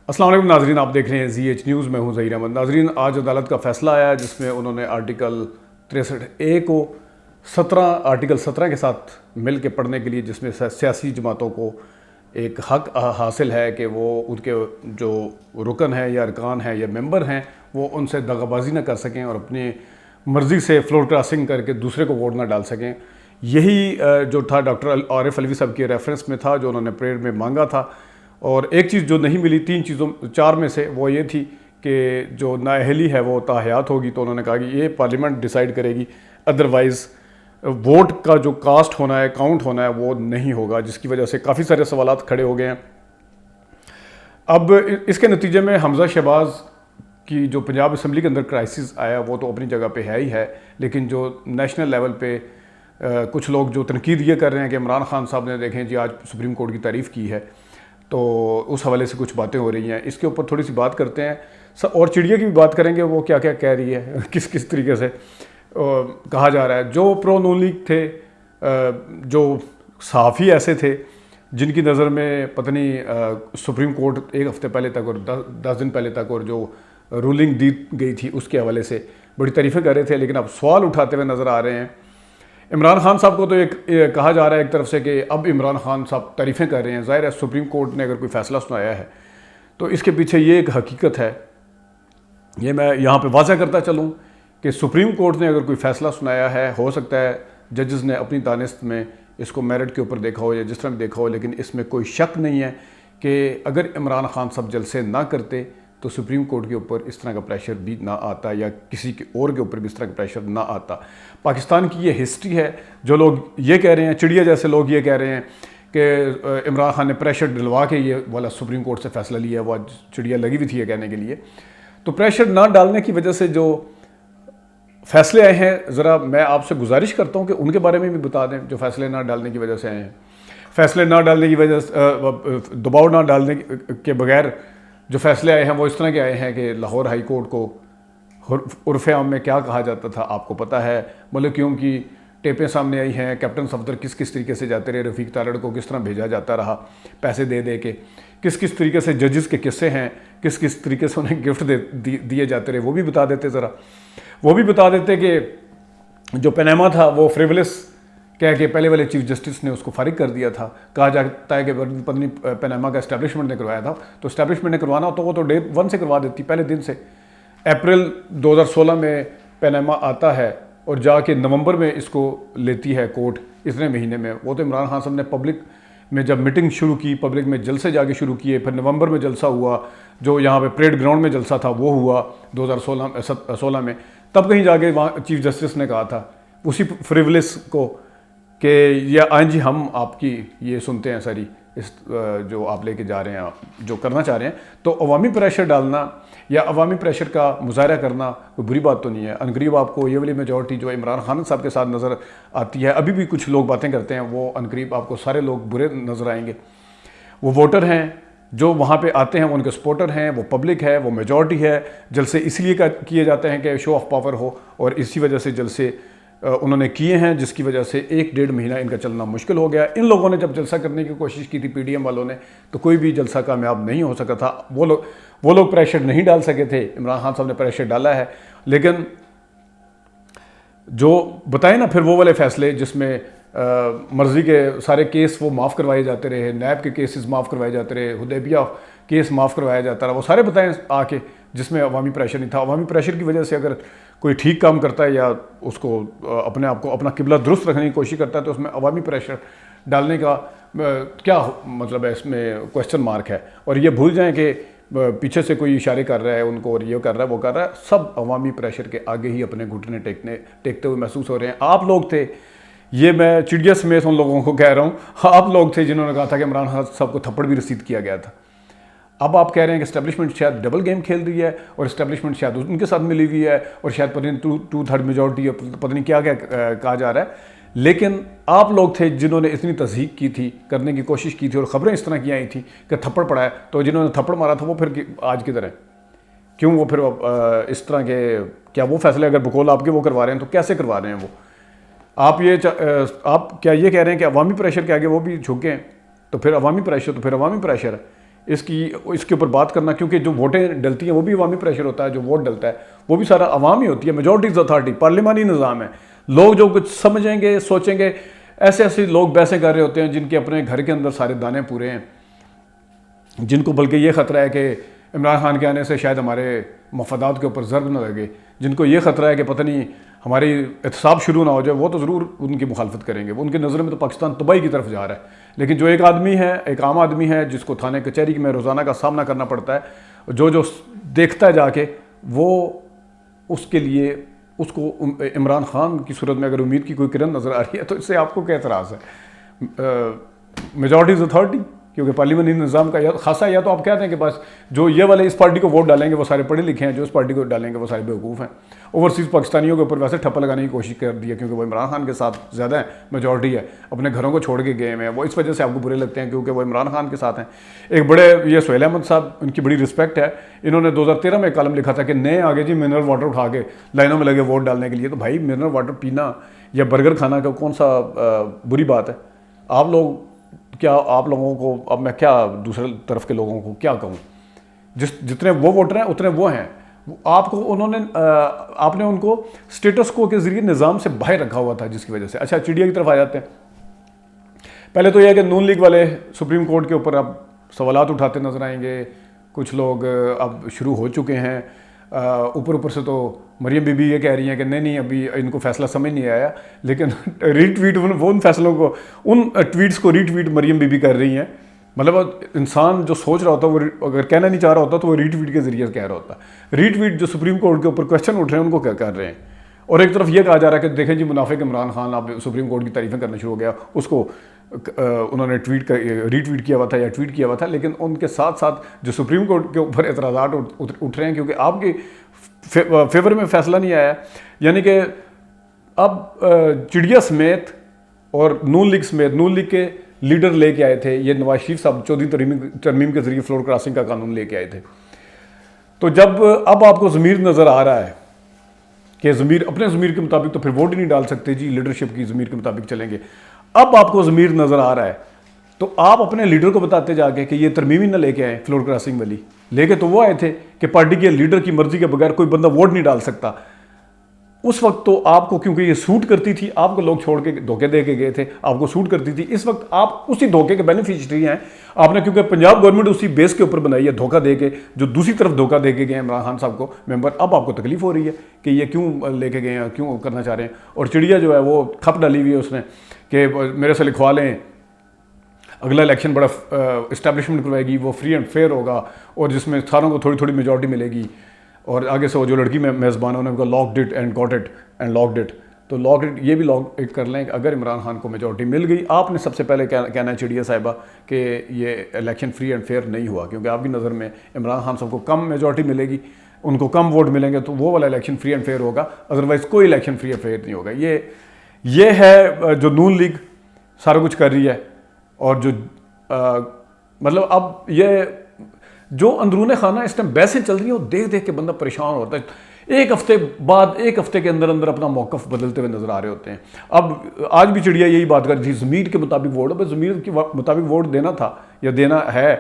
السلام علیکم ناظرین، آپ دیکھ رہے ہیں زی ایچ نیوز، میں ہوں ظہیر احمد۔ ناظرین، آج عدالت کا فیصلہ آیا جس میں انہوں نے آرٹیکل 63A کو آرٹیکل 17 کے ساتھ مل کے پڑھنے کے لیے، جس میں سیاسی جماعتوں کو ایک حق حاصل ہے کہ وہ ان کے جو رکن ہیں یا ارکان ہیں یا ممبر ہیں وہ ان سے دغا بازی نہ کر سکیں اور اپنی مرضی سے فلور کراسنگ کر کے دوسرے کو ووٹ نہ ڈال سکیں۔ یہی جو تھا ڈاکٹر عارف علوی صاحب کے ریفرنس میں تھا جو انہوں نے پریڈ میں مانگا تھا۔ اور ایک چیز جو نہیں ملی 4 میں سے، وہ یہ تھی کہ جو نااہلی ہے وہ تاحیات ہوگی، تو انہوں نے کہا کہ یہ پارلیمنٹ ڈیسائیڈ کرے گی، ادروائز ووٹ کا جو کاسٹ ہونا ہے، کاؤنٹ ہونا ہے، وہ نہیں ہوگا، جس کی وجہ سے کافی سارے سوالات کھڑے ہو گئے ہیں۔ اب اس کے نتیجے میں حمزہ شہباز کی جو پنجاب اسمبلی کے اندر کرائسس آیا وہ تو اپنی جگہ پہ ہے ہی ہے، لیکن جو نیشنل لیول پہ کچھ لوگ جو تنقید یہ کر رہے ہیں کہ عمران خان صاحب نے دیکھیں جی آج سپریم کورٹ کی تعریف کی ہے، تو اس حوالے سے کچھ باتیں ہو رہی ہیں، اس کے اوپر تھوڑی سی بات کرتے ہیں۔ اور چڑیا کی بھی بات کریں گے، وہ کیا کیا کہہ رہی ہے، کس طریقے سے کہا جا رہا ہے۔ جو پرو نون لیگ تھے، جو صحافی ایسے تھے جن کی نظر میں پتہ نہیں سپریم کورٹ ایک ہفتے پہلے تک اور 10 دن پہلے تک اور جو رولنگ دی گئی تھی اس کے حوالے سے بڑی تعریفیں کر رہے تھے، لیکن اب سوال اٹھاتے ہوئے نظر آ رہے ہیں۔ عمران خان صاحب کو تو ایک کہا جا رہا ہے ایک طرف سے کہ اب عمران خان صاحب تعریفیں کر رہے ہیں، ظاہر ہے سپریم کورٹ نے اگر کوئی فیصلہ سنایا ہے تو اس کے پیچھے یہ ایک حقیقت ہے، یہ میں یہاں پہ واضح کرتا چلوں کہ سپریم کورٹ نے اگر کوئی فیصلہ سنایا ہے، ہو سکتا ہے ججز نے اپنی دانست میں اس کو میرٹ کے اوپر دیکھا ہو یا جس طرح بھی دیکھا ہو، لیکن اس میں کوئی شک نہیں ہے کہ اگر عمران خان صاحب جلسے نہ کرتے تو سپریم کورٹ کے اوپر اس طرح کا پریشر بھی نہ آتا یا کسی کے اور کے اوپر بھی اس طرح کا پریشر نہ آتا۔ پاکستان کی یہ ہسٹری ہے۔ جو لوگ یہ کہہ رہے ہیں، چڑیا جیسے لوگ یہ کہہ رہے ہیں کہ عمران خان نے پریشر ڈلوا کے یہ والا سپریم کورٹ سے فیصلہ لیا ہے، وہ چڑیا لگی ہوئی تھی یہ کہنے کے لیے، تو پریشر نہ ڈالنے کی وجہ سے جو فیصلے آئے ہیں، ذرا میں آپ سے گزارش کرتا ہوں کہ ان کے بارے میں بھی بتا دیں جو فیصلے نہ ڈالنے کی وجہ سے آئے ہیں۔ فیصلے نہ ڈالنے کی وجہ سے، دباؤ نہ ڈالنے کے بغیر جو فیصلے آئے ہیں وہ اس طرح کے آئے ہیں کہ لاہور ہائی کورٹ کو عرف عام میں کیا کہا جاتا تھا آپ کو پتہ ہے، ملکیوں کی ٹیپیں سامنے آئی ہیں، کیپٹن صفدر کس طریقے سے جاتے رہے، رفیق تارڑ کو کس طرح بھیجا جاتا رہا پیسے دے دے کے، کس طریقے سے ججز کے قصے ہیں، کس طریقے سے انہیں گفٹ دیے جاتے رہے، وہ بھی بتا دیتے ذرا۔ وہ بھی بتا دیتے کہ جو پیناما تھا وہ فریولس کہہ کے پہلے والے چیف جسٹس نے اس کو فارغ کر دیا تھا۔ کہا جاتا ہے کہ پتہ نہیں پیناما کا اسٹیبلشمنٹ نے کروایا تھا، تو اسٹیبلشمنٹ نے کروانا تو وہ تو ڈے 1 سے کروا دیتی، پہلے دن سے۔ اپریل 2016 میں پیناما آتا ہے اور جا کے نومبر میں اس کو لیتی ہے کورٹ، اتنے مہینے میں۔ وہ تو عمران خان صاحب نے پبلک میں جب میٹنگ شروع کی، پبلک میں جلسے جا کے شروع کیے، پھر نومبر میں جلسہ ہوا، جو یہاں پہ پریڈ گراؤنڈ میں جلسہ تھا وہ ہوا 2016 میں، تب کہیں جا کے وہاں چیف جسٹس نے کہا تھا اسی فریولس کو کہ یا آئیں جی ہم آپ کی یہ سنتے ہیں ساری اس جو آپ لے کے جا رہے ہیں جو کرنا چاہ رہے ہیں۔ تو عوامی پریشر ڈالنا یا عوامی پریشر کا مظاہرہ کرنا کوئی بری بات تو نہیں ہے۔ عنقریب آپ کو یہ والی میجورٹی جو عمران خان صاحب کے ساتھ نظر آتی ہے، ابھی بھی کچھ لوگ باتیں کرتے ہیں، وہ عنقریب آپ کو سارے لوگ برے نظر آئیں گے۔ وہ ووٹر ہیں جو وہاں پہ آتے ہیں، وہ ان کے سپورٹر ہیں، وہ پبلک ہے، وہ میجورٹی ہے۔ جلسے اس لیے کیے جاتے ہیں کہ شو آف پاور ہو، اور اسی وجہ سے جلسے انہوں نے کیے ہیں، جس کی وجہ سے 1-1.5 مہینہ ان کا چلنا مشکل ہو گیا۔ ان لوگوں نے جب جلسہ کرنے کی کوشش کی تھی، پی ڈی ایم والوں نے، تو کوئی بھی جلسہ کامیاب نہیں ہو سکا تھا۔ وہ لوگ پریشر نہیں ڈال سکے تھے، عمران خان صاحب نے پریشر ڈالا ہے۔ لیکن جو بتائیں نا پھر وہ والے فیصلے جس میں مرضی کے سارے کیس وہ معاف کروائے جاتے رہے، نیب کے کیسز معاف کروائے جاتے رہے، حدیبیہ کیس معاف کروایا جاتا رہا، وہ سارے بتائیں آ کے، جس میں عوامی پریشر نہیں تھا۔ عوامی پریشر کی وجہ سے اگر کوئی ٹھیک کام کرتا ہے یا اس کو اپنے آپ کو اپنا قبلہ درست رکھنے کی کوشش کرتا ہے تو اس میں عوامی پریشر ڈالنے کا کیا مطلب ہے، اس میں کویسچن مارک ہے۔ اور یہ بھول جائیں کہ پیچھے سے کوئی اشارے کر رہا ہے ان کو اور یہ کر رہا ہے وہ کر رہا ہے، سب عوامی پریشر کے آگے ہی اپنے گھٹنے ٹیکتے ہوئے محسوس ہو رہے ہیں۔ آپ لوگ تھے، یہ میں چڑیا سمیت ان لوگوں کو کہہ رہا ہوں، آپ لوگ تھے جنہوں نے کہا تھا کہ عمران خان صاحب کو تھپڑ بھی رسید کیا گیا تھا۔ اب آپ کہہ رہے ہیں کہ اسٹیبلشمنٹ شاید ڈبل گیم کھیل رہی ہے، اور اسٹیبلشمنٹ شاید ان کے ساتھ ملی ہوئی ہے، اور شاید پتہ نہیں 2/3 میجورٹی، پتہ نہیں کیا کہا جا رہا ہے۔ لیکن آپ لوگ تھے جنہوں نے اتنی تصدیق کی تھی، کرنے کی کوشش کی تھی، اور خبریں اس طرح کی آئی تھیں کہ تھپڑ پڑا ہے، تو جنہوں نے تھپڑ مارا تھا وہ پھر آج کدھر ہیں؟ کیوں وہ پھر اس طرح کے، کیا وہ فیصلے اگر بقول آپ کے وہ کروا رہے ہیں تو کیسے کروا رہے ہیں وہ؟ آپ کیا یہ کہہ رہے ہیں کہ عوامی پریشر کے آگے وہ بھی جھکیں؟ تو پھر عوامی پریشر ہے۔ اس کے اوپر بات کرنا، کیونکہ جو ووٹیں ڈلتی ہیں وہ بھی عوامی پریشر ہوتا ہے، جو ووٹ ڈلتا ہے وہ بھی سارا عوام ہی ہوتی ہے، میجورٹیز اتھارٹی، پارلیمانی نظام ہے. لوگ جو کچھ سمجھیں گے سوچیں گے، ایسے لوگ بحثیں کر رہے ہوتے ہیں جن کے اپنے گھر کے اندر سارے دانے پورے ہیں، جن کو بلکہ یہ خطرہ ہے کہ عمران خان کے آنے سے شاید ہمارے مفادات کے اوپر ضرب نہ لگے، جن کو یہ خطرہ ہے کہ پتہ نہیں ہماری احتساب شروع نہ ہو جائے، وہ تو ضرور ان کی مخالفت کریں گے. وہ ان کی نظر میں تو پاکستان تباہی کی طرف جا رہا ہے. لیکن جو ایک آدمی ہے، ایک عام آدمی ہے جس کو تھانے کچہری میں روزانہ کا سامنا کرنا پڑتا ہے، جو دیکھتا ہے جا کے، وہ اس کے لیے اس کو عمران خان کی صورت میں اگر امید کی کوئی کرن نظر آ رہی ہے تو اس سے آپ کو کیا اعتراض ہے؟ میجورٹیز اتھارٹی، کیونکہ پارلیمانی نظام کا خاصا، یا تو آپ کہتے ہیں کہ بس جو یہ والے اس پارٹی کو ووٹ ڈالیں گے وہ سارے پڑھے لکھے ہیں، جو اس پارٹی کو ڈالیں گے وہ سارے بیوقوف ہیں. اوورسیز پاکستانیوں کے اوپر ویسے ٹھپا لگانے کی کوشش کر دی ہے، کیونکہ وہ عمران خان کے ساتھ زیادہ ہیں، میجورٹی ہے، اپنے گھروں کو چھوڑ کے گئے ہیں، وہ اس وجہ سے آپ کو برے لگتے ہیں کیونکہ وہ عمران خان کے ساتھ ہیں. ایک بڑے یہ سہیل احمد صاحب، ان کی بڑی رسپیکٹ ہے، انہوں نے 2013 میں ایک کالم لکھا تھا کہ نئے آگے جی منرل واٹر اٹھا کے لائنوں میں لگے ووٹ ڈالنے کے لیے. تو بھائی منرل واٹر پینا یا برگر کھانا کا کون سا بری بات ہے؟ آپ لوگ کیا، آپ لوگوں کو، اب میں کیا دوسرے طرف کے لوگوں کو کیا کہوں، جتنے وہ ووٹر ہیں اتنے وہ ہیں. آپ نے ان کو سٹیٹس کو کے ذریعے نظام سے باہر رکھا ہوا تھا، جس کی وجہ سے. اچھا چڑیا کی طرف آ جاتے ہیں. پہلے تو یہ ہے کہ نون لیگ والے سپریم کورٹ کے اوپر اب سوالات اٹھاتے نظر آئیں گے. کچھ لوگ اب شروع ہو چکے ہیں. اوپر سے تو مریم بی بی یہ کہہ رہی ہیں کہ نہیں ابھی ان کو فیصلہ سمجھ نہیں آیا، لیکن ری ٹویٹ وہ ان فیصلوں کو، ان ٹویٹس کو ری ٹویٹ مریم بی بی کر رہی ہیں. مطلب انسان جو سوچ رہا ہوتا ہے وہ اگر کہنا نہیں چاہ رہا ہوتا تو وہ ری ٹویٹ کے ذریعے کہہ رہا ہوتا ہے. ری ٹویٹ جو سپریم کورٹ کے اوپر کویشچن اٹھ رہے ہیں ان کو کیا کر رہے ہیں. اور ایک طرف یہ کہا جا رہا ہے کہ دیکھیں جی منافق عمران خان آپ سپریم کورٹ کی تعریفیں کرنا شروع ہو گیا، اس کو انہوں نے ری ٹویٹ کیا ہوا تھا یا ٹویٹ کیا ہوا تھا. لیکن ان کے ساتھ ساتھ جو سپریم کورٹ کے اوپر اعتراضات اٹھ رہے ہیں کیونکہ آپ کی فیور میں فیصلہ نہیں آیا، یعنی کہ اب چڑیا سمیت اور نون لیگ سمیت، نون لیگ کے لیڈر لے کے آئے تھے یہ نواز شریف صاحب 14 ترمیم کے ذریعے فلور کراسنگ کا قانون لے کے آئے تھے. تو جب اب آپ کو ضمیر نظر آ رہا ہے کہ اپنے ضمیر کے مطابق تو پھر ووٹ ہی نہیں ڈال سکتے جی، لیڈرشپ کی ضمیر کے مطابق چلیں گے. اب آپ کو ضمیر نظر آ رہا ہے تو آپ اپنے لیڈر کو بتاتے جا کے کہ یہ ترمیم ہی نہ لے کے آئے فلور کراسنگ والی. لے کے تو وہ آئے تھے کہ پارٹی کے لیڈر کی مرضی کے بغیر کوئی بندہ ووٹ نہیں ڈال سکتا. اس وقت تو آپ کو کیونکہ یہ سوٹ کرتی تھی، آپ کو لوگ چھوڑ کے دھوکے دے کے گئے تھے، آپ کو سوٹ کرتی تھی. اس وقت آپ اسی دھوکے کے بینیفیشری ہیں. آپ نے کیونکہ پنجاب گورنمنٹ اسی بیس کے اوپر بنائی ہے دھوکہ دے کے، جو دوسری طرف دھوکہ دے کے گئے ہیں عمران خان صاحب کو ممبر. اب آپ کو تکلیف ہو رہی ہے کہ یہ کیوں لے کے گئے ہیں، کیوں کرنا چاہ رہے ہیں. اور چڑیا جو ہے وہ کھپ ڈالی ہوئی ہے اس نے کہ میرے سے لکھوا لیں، اگلا الیکشن بڑا اسٹیبلشمنٹ کروائے گی، وہ فری اینڈ فیئر ہوگا اور جس میں ساروں کو تھوڑی میجورٹی ملے گی. اور آگے سے وہ جو لڑکی میں میزبان ہے انہوں نے کہا locked it and got it and locked it. تو لاکڈ اٹ یہ بھی لاک کر لیں کہ اگر عمران خان کو میجورٹی مل گئی. آپ نے سب سے پہلے کہنا ہے چڑیا صاحبہ کہ یہ الیکشن فری اینڈ فیئر نہیں ہوا، کیونکہ آپ کی نظر میں عمران خان صاحب کو کم میجورٹی ملے گی، ان کو کم ووٹ ملیں گے تو وہ والا الیکشن فری اینڈ فیئر ہوگا، ادروائز کوئی الیکشن فری اینڈ فیئر نہیں ہوگا. یہ ہے جو نون لیگ سارا کچھ کر رہی ہے. اور جو مطلب اب یہ جو اندرون خانہ اس ٹائم بحثیں چل رہی ہیں وہ دیکھ کے بندہ پریشان ہوتا ہے. ایک ہفتے کے اندر اپنا موقف بدلتے ہوئے نظر آ رہے ہوتے ہیں. اب آج بھی چڑیا یہی بات کر رہی تھی ضمیر کے مطابق ووٹ. اب ضمیر کے مطابق ووٹ دینا تھا یا دینا ہے،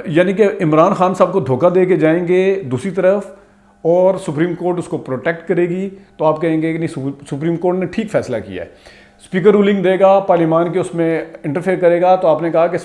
یعنی کہ عمران خان صاحب کو دھوکہ دے کے جائیں گے دوسری طرف اور سپریم کورٹ اس کو پروٹیکٹ کرے گی تو آپ کہیں گے کہ نہیں سپریم کورٹ نے ٹھیک فیصلہ کیا ہے. اسپیکر رولنگ دے گا، پارلیمان کے اس میں انٹرفیئر کرے گا تو آپ نے کہا کہ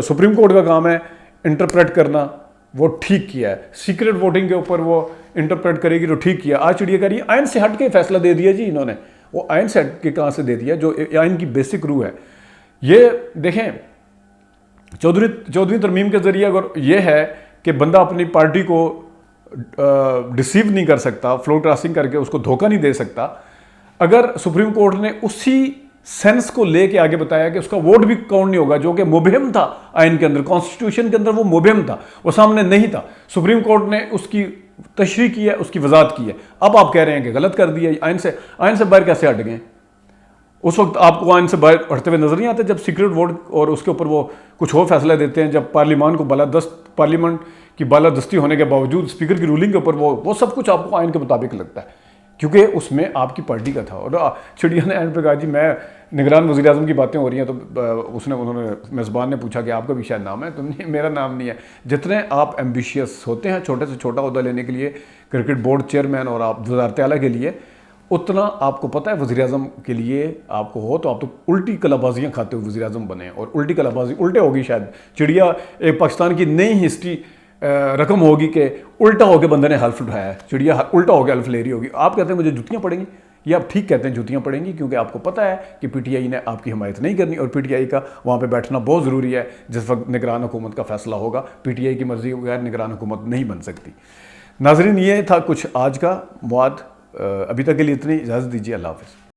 سپریم کورٹ کا کام ہے انٹرپریٹ کرنا، وہ ٹھیک کیا ہے. سیکرٹ ووٹنگ کے اوپر وہ انٹرپریٹ کرے گی تو ٹھیک کیا. آج چڑیا کہہ رہی ہے آئین سے ہٹ کے فیصلہ دے دیا جی انہوں نے. وہ آئین سے ہٹ کے کہاں سے دے دیا جو آئین کی بیسک روح ہے. یہ دیکھیں 14ویں ترمیم کے ذریعے اگر یہ ہے کہ بندہ اپنی پارٹی کو ڈسیو نہیں کر سکتا، فلور کراسنگ کر کے اس کو دھوکہ نہیں دے سکتا. اگر سپریم کورٹ نے اسی سینس کو لے کے آگے بتایا کہ اس کا ووٹ بھی کاؤنٹ نہیں ہوگا، جو کہ مبہم تھا آئین کے اندر، کانسٹیٹیوشن کے اندر وہ مبہم تھا، وہ سامنے نہیں تھا. سپریم کورٹ نے اس کی تشریح کی ہے، اس کی وضاحت کی ہے. اب آپ کہہ رہے ہیں کہ غلط کر دیا. آئین سے باہر کیسے ہٹ گئے؟ اس وقت آپ کو آئین سے باہر ہٹتے ہوئے نظر نہیں آتے جب سیکرٹ ووٹ اور اس کے اوپر وہ کچھ اور فیصلہ دیتے ہیں، جب پارلیمان کو پارلیمنٹ کی بالادستی ہونے کے باوجود اسپیکر کی رولنگ کے اوپر وہ سب کچھ آپ کو آئین کے مطابق لگتا ہے. کیونکہ اس میں آپ کی پارٹی کا تھا. اور چڑیا نے اینڈ پہ کہا جی میں نگران وزیر اعظم کی باتیں ہو رہی ہیں تو انہوں نے میزبان نے پوچھا کہ آپ کا بھی شاید نام ہے, تو میرا نام نہیں ہے. جتنے آپ ایمبیشیس ہوتے ہیں چھوٹے سے چھوٹا عہدہ لینے کے لیے, کرکٹ بورڈ چیئرمین اور آپ وزارت اعلیٰ کے لیے, اتنا آپ کو پتہ ہے وزیر اعظم کے لیے آپ کو ہو تو آپ تو الٹی کلا بازیاں کھاتے ہوئے وزیر اعظم بنے. اور الٹی کلا بازی الٹے ہوگی شاید. چڑیا ایک پاکستان کی نئی ہسٹری رقم ہوگی کہ الٹا ہو کے بندے نے حلف اٹھایا ہے, چڑیا الٹا ہو کے حلف لے رہی ہوگی. آپ کہتے ہیں مجھے جوتیاں پڑیں گی, یہ آپ ٹھیک کہتے ہیں جوتیاں پڑیں گی, کیونکہ آپ کو پتہ ہے کہ پی ٹی آئی نے آپ کی حمایت نہیں کرنی, اور پی ٹی آئی کا وہاں پہ بیٹھنا بہت ضروری ہے جس وقت نگران حکومت کا فیصلہ ہوگا. پی ٹی آئی کی مرضی کے بغیر نگران حکومت نہیں بن سکتی. ناظرین, یہ تھا کچھ آج کا مواد. ابھی تک کے لیے اتنی اجازت دیجیے. اللہ حافظ.